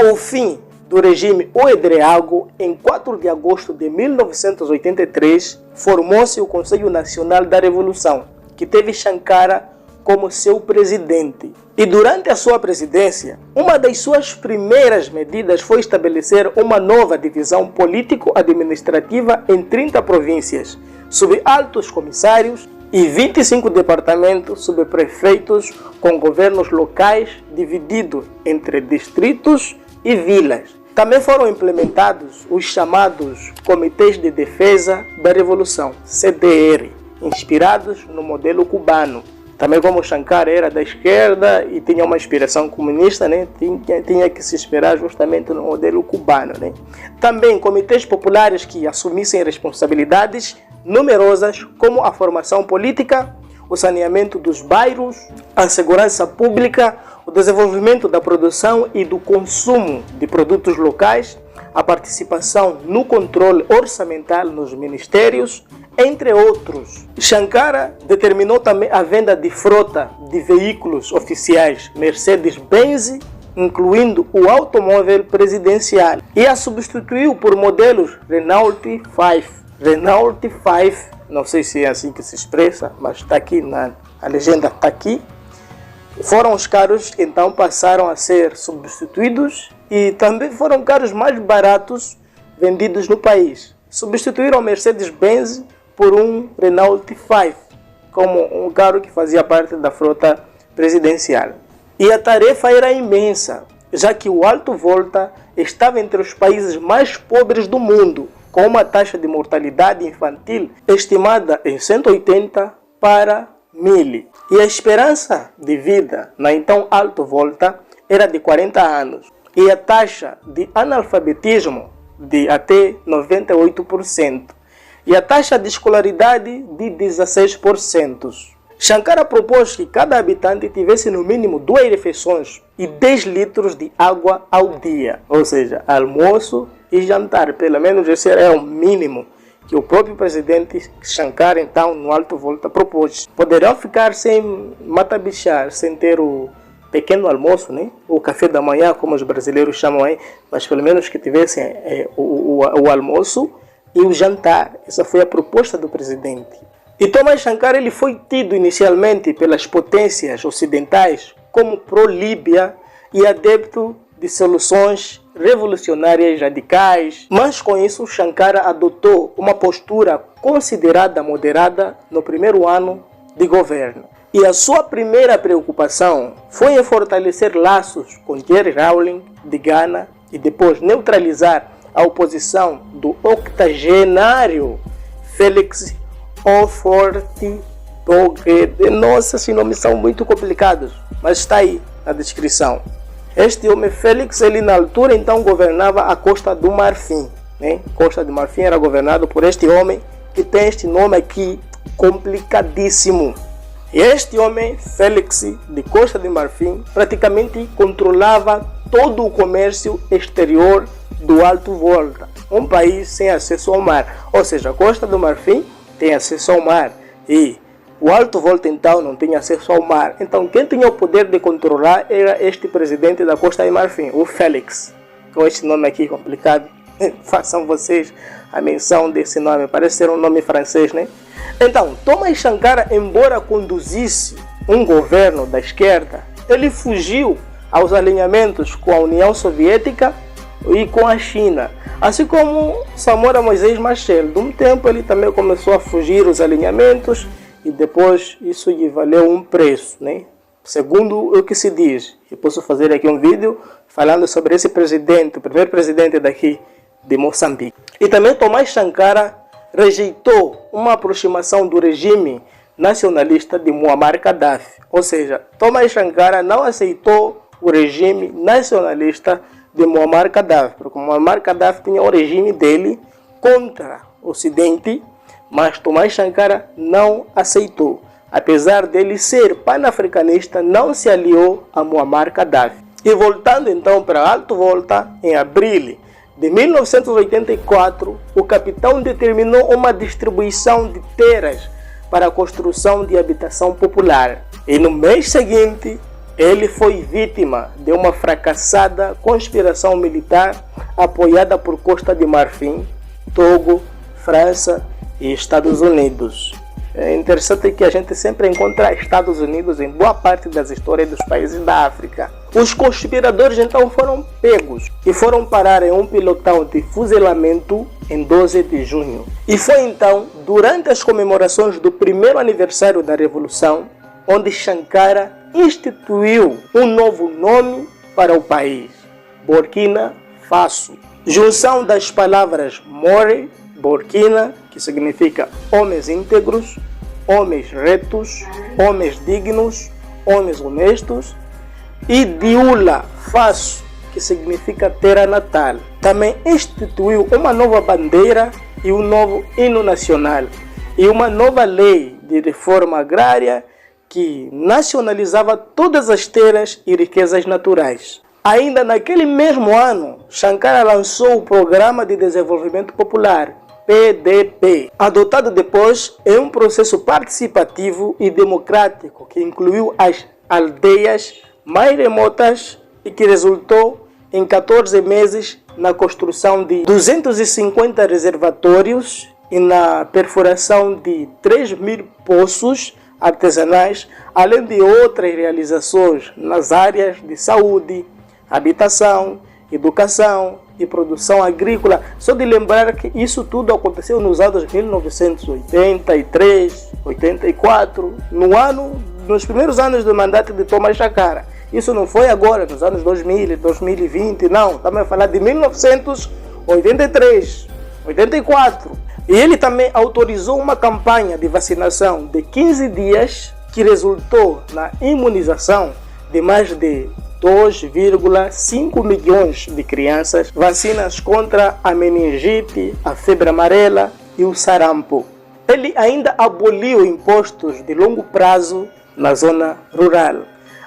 Com o fim do regime Ouedraogo, em 4 de agosto de 1983, formou-se o Conselho Nacional da Revolução, que teve Sankara como seu presidente. E durante a sua presidência, uma das suas primeiras medidas foi estabelecer uma nova divisão político-administrativa em 30 províncias, sob altos comissários, e 25 departamentos sob prefeitos, com governos locais divididos entre distritos e vilas. Também foram implementados os chamados Comitês de Defesa da Revolução, CDR, inspirados no modelo cubano. Também como Sankara era da esquerda e tinha uma inspiração comunista, né? tinha que se inspirar justamente no modelo cubano. Né? Também comitês populares que assumissem responsabilidades numerosas, como a formação política, o saneamento dos bairros, a segurança pública, o desenvolvimento da produção e do consumo de produtos locais, a participação no controle orçamental nos ministérios, entre outros. Sankara determinou também a venda de frota de veículos oficiais Mercedes-Benz, incluindo o automóvel presidencial, e a substituiu por modelos Renault 5. Renault 5, não sei se é assim que se expressa, mas está aqui a legenda está aqui. Foram os carros que então passaram a ser substituídos e também foram carros mais baratos vendidos no país. Substituíram o Mercedes-Benz por um Renault 5, como um carro que fazia parte da frota presidencial. E a tarefa era imensa, já que o Alto Volta estava entre os países mais pobres do mundo, com uma taxa de mortalidade infantil estimada em 180 para 1000. E a esperança de vida na então Alto Volta era de 40 anos. E a taxa de analfabetismo de até 98%. E a taxa de escolaridade de 16%. Sankara propôs que cada habitante tivesse no mínimo 2 refeições e 10 litros de água ao dia. Ou seja, almoço e jantar. Pelo menos esse era o mínimo que o próprio presidente Sankara, então, no Alto Volta, propôs. Poderão ficar sem matabichar, sem ter o pequeno almoço, né? O café da manhã, como os brasileiros chamam aí, mas pelo menos que tivessem o almoço e o jantar. Essa foi a proposta do presidente. E Thomas Sankara ele foi tido inicialmente pelas potências ocidentais como pró-Líbia e adepto de soluções revolucionárias radicais, mas com isso Sankara adotou uma postura considerada moderada no primeiro ano de governo. E a sua primeira preocupação foi em fortalecer laços com Jerry Rawlings de Ghana e depois neutralizar a oposição do octogenário Félix Houphouët-Boigny. Nossa, esses nomes são muito complicados, mas está aí na descrição. Este homem Félix, ele na altura então governava a Costa do Marfim, né? Costa do Marfim era governado por este homem que tem este nome aqui complicadíssimo. E este homem, Félix de Costa do Marfim, praticamente controlava todo o comércio exterior do Alto Volta, um país sem acesso ao mar. Ou seja, a Costa do Marfim tem acesso ao mar e o Alto Volta então não tinha acesso ao mar. Então quem tinha o poder de controlar era este presidente da Costa do Marfim, o Félix. Com este nome aqui complicado, façam vocês a menção desse nome, parece ser um nome francês, né? Então, Thomas Sankara, embora conduzisse um governo da esquerda, ele fugiu aos alinhamentos com a União Soviética e com a China, assim como Samora Moisés Machel. De um tempo ele também começou a fugir os alinhamentos e depois isso lhe valeu um preço, né? Segundo o que se diz. Eu posso fazer aqui um vídeo falando sobre esse presidente, o primeiro presidente daqui de Moçambique. E também Thomas Sankara rejeitou uma aproximação do regime nacionalista de Muammar Gaddafi. Ou seja, Thomas Sankara não aceitou o regime nacionalista de Muammar Gaddafi, porque Muammar Gaddafi tinha o regime dele contra o Ocidente, mas Thomas Sankara não aceitou. Apesar dele ser panafricanista, não se aliou a Muammar Gaddafi. E voltando então para Alto Volta, em abril de 1984, o capitão determinou uma distribuição de terras para a construção de habitação popular. E no mês seguinte, Ele foi vítima de uma fracassada conspiração militar apoiada por Costa de Marfim, Togo, França e Estados Unidos. É interessante que a gente sempre encontra Estados Unidos em boa parte das histórias dos países da África. Os conspiradores então foram pegos e foram parar em um pelotão de fuzilamento em 12 de junho. E foi então, durante as comemorações do primeiro aniversário da Revolução, onde Sankara instituiu um novo nome para o país: Burkina Faso. Junção das palavras More, Burkina, que significa homens íntegros, homens retos, homens dignos, homens honestos, e Dioula, Faso, que significa terra natal. Também instituiu uma nova bandeira e um novo hino nacional e uma nova lei de reforma agrária que nacionalizava todas as terras e riquezas naturais. Ainda naquele mesmo ano, Sankara lançou o Programa de Desenvolvimento Popular, PDP, adotado depois em um processo participativo e democrático que incluiu as aldeias mais remotas e que resultou em 14 meses na construção de 250 reservatórios e na perfuração de 3.000 poços artesanais, além de outras realizações nas áreas de saúde, habitação, educação e produção agrícola. Só de lembrar que isso tudo aconteceu nos anos 1983, 84, nos primeiros anos do mandato de Thomas Sankara. Isso não foi agora, nos anos 2000, 2020, não. Estamos a falar de 1983, 84. E ele também autorizou uma campanha de vacinação de 15 dias que resultou na imunização de mais de 2,5 milhões de crianças, vacinas contra a meningite, a febre amarela e o sarampo. Ele ainda aboliu impostos de longo prazo na zona rural.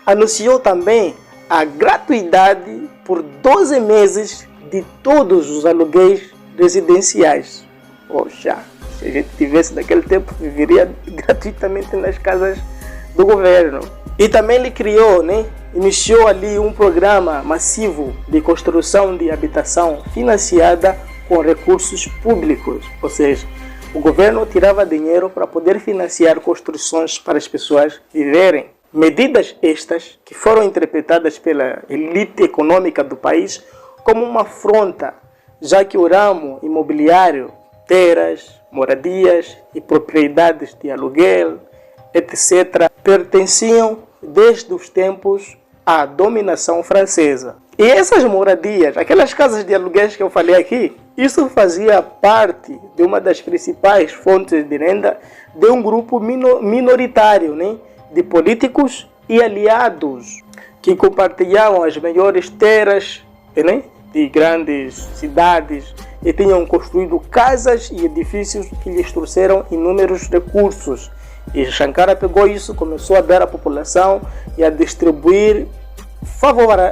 Anunciou também a gratuidade por 12 meses de todos os aluguéis residenciais. Poxa, se a gente tivesse naquele tempo, viveria gratuitamente nas casas do governo. E também ele criou, iniciou ali um programa massivo de construção de habitação financiada com recursos públicos. Ou seja, o governo tirava dinheiro para poder financiar construções para as pessoas viverem. Medidas estas que foram interpretadas pela elite econômica do país como uma afronta, já que o ramo imobiliário, terras, moradias e propriedades de aluguel, etc., pertenciam desde os tempos à dominação francesa. E essas moradias, aquelas casas de aluguéis que eu falei aqui, isso fazia parte de uma das principais fontes de renda de um grupo minoritário, de políticos e aliados que compartilhavam as melhores terras, de grandes cidades e tinham construído casas e edifícios que lhes trouxeram inúmeros recursos. E Sankara pegou isso, começou a dar à população e a distribuir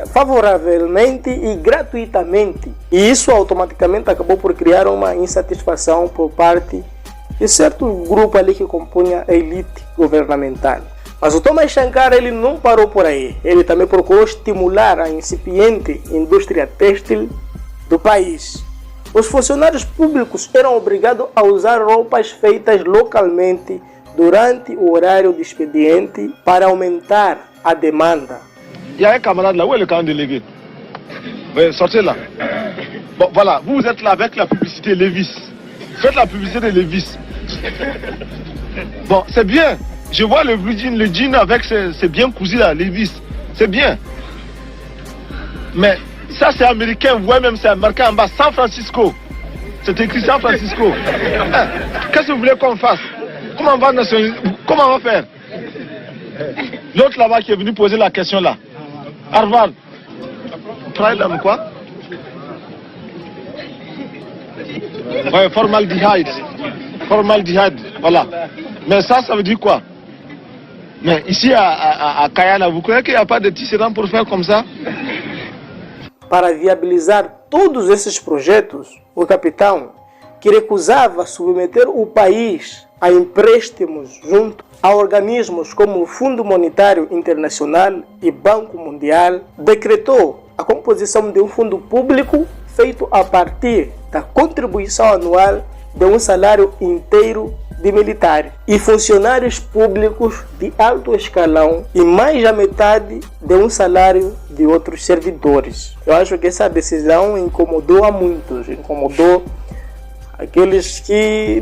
favoravelmente e gratuitamente. E isso automaticamente acabou por criar uma insatisfação por parte de certo grupo ali que compunha a elite governamental. Mas o Thomas Sankara ele não parou por aí. Ele também procurou estimular a incipiente indústria têxtil do país. Os funcionários públicos eram obrigados a usar roupas feitas localmente durante o horário de expediente para aumentar a demanda. Il y a un camarade là, où est le camp délégué? Sortez là. Bon, voilà, vous êtes là avec la publicité Levis. Faites la publicité de Levis. Bon, c'est bien. Je vois le jean avec ses bien cousus là, Levis. C'est bien. Mais ça c'est américain, vous voyez même c'est marqué en bas, San Francisco. C'est écrit San Francisco. Qu'est-ce que vous voulez qu'on fasse? Comment on va faire? L'autre là-bas qui est venu poser la question là. Harvard. Pride quoi? Ouais, formaldéhyde. Formaldéhyde, voilà. Mais ça veut dire quoi? Mais ici à Kayana, vous croyez qu'il n'y a pas de tisserand pour faire comme ça? Para viabilizar todos esses projetos, o capitão, que recusava submeter o país a empréstimos junto a organismos como o Fundo Monetário Internacional e Banco Mundial, decretou a composição de um fundo público feito a partir da contribuição anual de um salário inteiro de militares e funcionários públicos de alto escalão e mais da metade de um salário de outros servidores. Eu acho que essa decisão incomodou a muitos, incomodou aqueles que,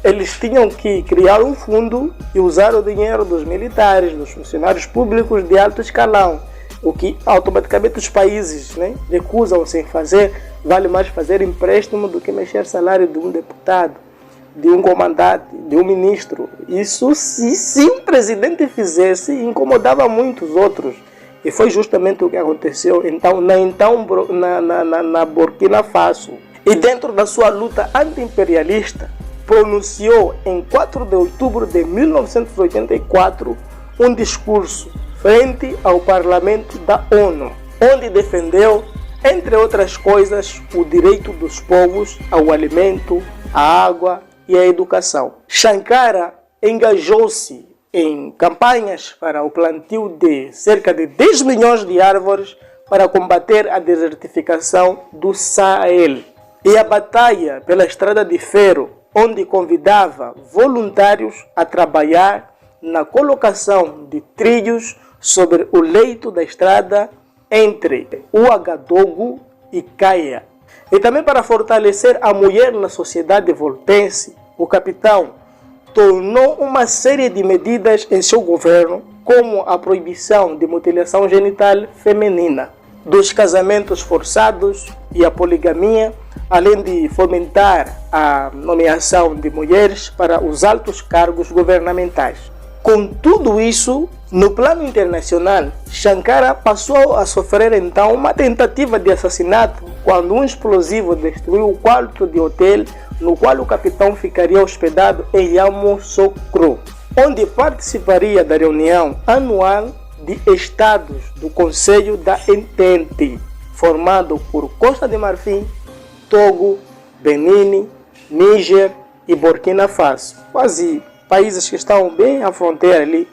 eles tinham que criar um fundo e usar o dinheiro dos militares, dos funcionários públicos de alto escalão, o que automaticamente os países recusam-se em fazer. Vale mais fazer empréstimo do que mexer salário de um deputado, de um comandante, de um ministro. Isso, se um presidente fizesse, incomodava muito os outros. E foi justamente o que aconteceu na Burkina Faso. E dentro da sua luta anti-imperialista, pronunciou em 4 de outubro de 1984 um discurso frente ao Parlamento da ONU, onde defendeu, entre outras coisas, o direito dos povos ao alimento, à água e à educação. Sankara engajou-se em campanhas para o plantio de cerca de 10 milhões de árvores para combater a desertificação do Sahel e a batalha pela Estrada de Ferro, onde convidava voluntários a trabalhar na colocação de trilhos sobre o leito da estrada entre Ouagadougou e Kaya. E também para fortalecer a mulher na sociedade voltense, o capitão tornou uma série de medidas em seu governo, como a proibição de mutilação genital feminina, dos casamentos forçados e a poligamia, além de fomentar a nomeação de mulheres para os altos cargos governamentais. Com tudo isso, no plano internacional, Sankara passou a sofrer então uma tentativa de assassinato quando um explosivo destruiu o quarto de hotel no qual o capitão ficaria hospedado em Yamoussoukro, onde participaria da reunião anual de Estados do Conselho da Entente, formado por Costa de Marfim, Togo, Benin, Níger e Burkina Faso, quase países que estão bem à fronteira ali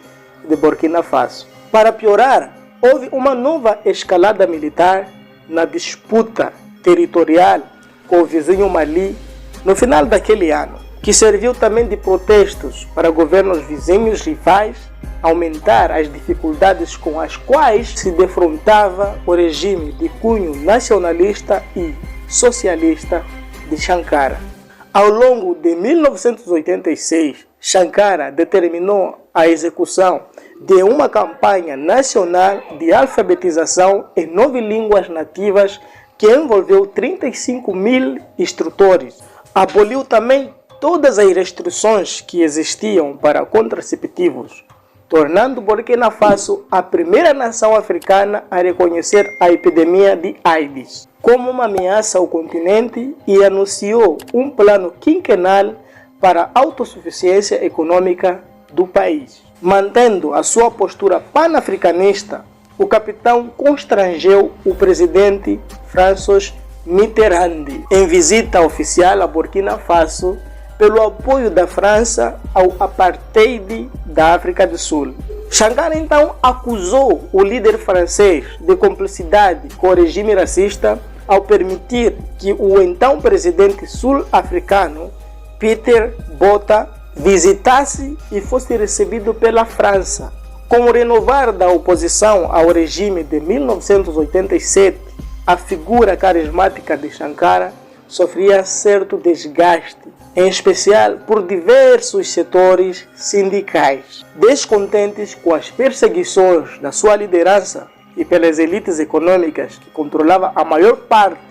de Burkina Faso. Para piorar, houve uma nova escalada militar na disputa territorial com o vizinho Mali no final daquele ano, que serviu também de protestos para governos vizinhos rivais aumentar as dificuldades com as quais se defrontava o regime de cunho nacionalista e socialista de Sankara. Ao longo de 1986, Sankara determinou a execução de uma campanha nacional de alfabetização em 9 línguas nativas que envolveu 35 mil instrutores. Aboliu também todas as restrições que existiam para contraceptivos, tornando Burkina Faso a primeira nação africana a reconhecer a epidemia de AIDS como uma ameaça ao continente e anunciou um plano quinquenal para a autossuficiência econômica do país. Mantendo a sua postura panafricanista, o capitão constrangeu o presidente François Mitterrand em visita oficial a Burkina Faso pelo apoio da França ao apartheid da África do Sul. Sankara então acusou o líder francês de cumplicidade com o regime racista ao permitir que o então presidente sul-africano Peter Botha visitasse e fosse recebido pela França. Com o renovar da oposição ao regime de 1987, a figura carismática de Sankara sofria certo desgaste, em especial por diversos setores sindicais, descontentes com as perseguições da sua liderança e pelas elites econômicas que controlavam a maior parte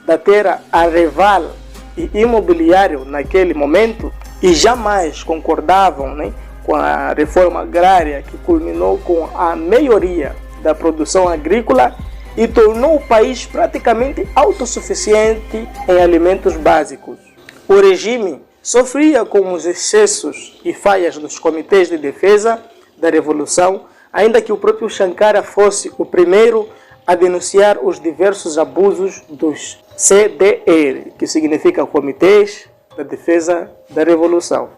da terra arreval e imobiliário naquele momento e jamais concordavam com a reforma agrária que culminou com a melhoria da produção agrícola e tornou o país praticamente autossuficiente em alimentos básicos. O regime sofria com os excessos e falhas dos comitês de defesa da revolução, ainda que o próprio Sankara fosse o primeiro a denunciar os diversos abusos dos CDR, que significa Comitês da Defesa da Revolução.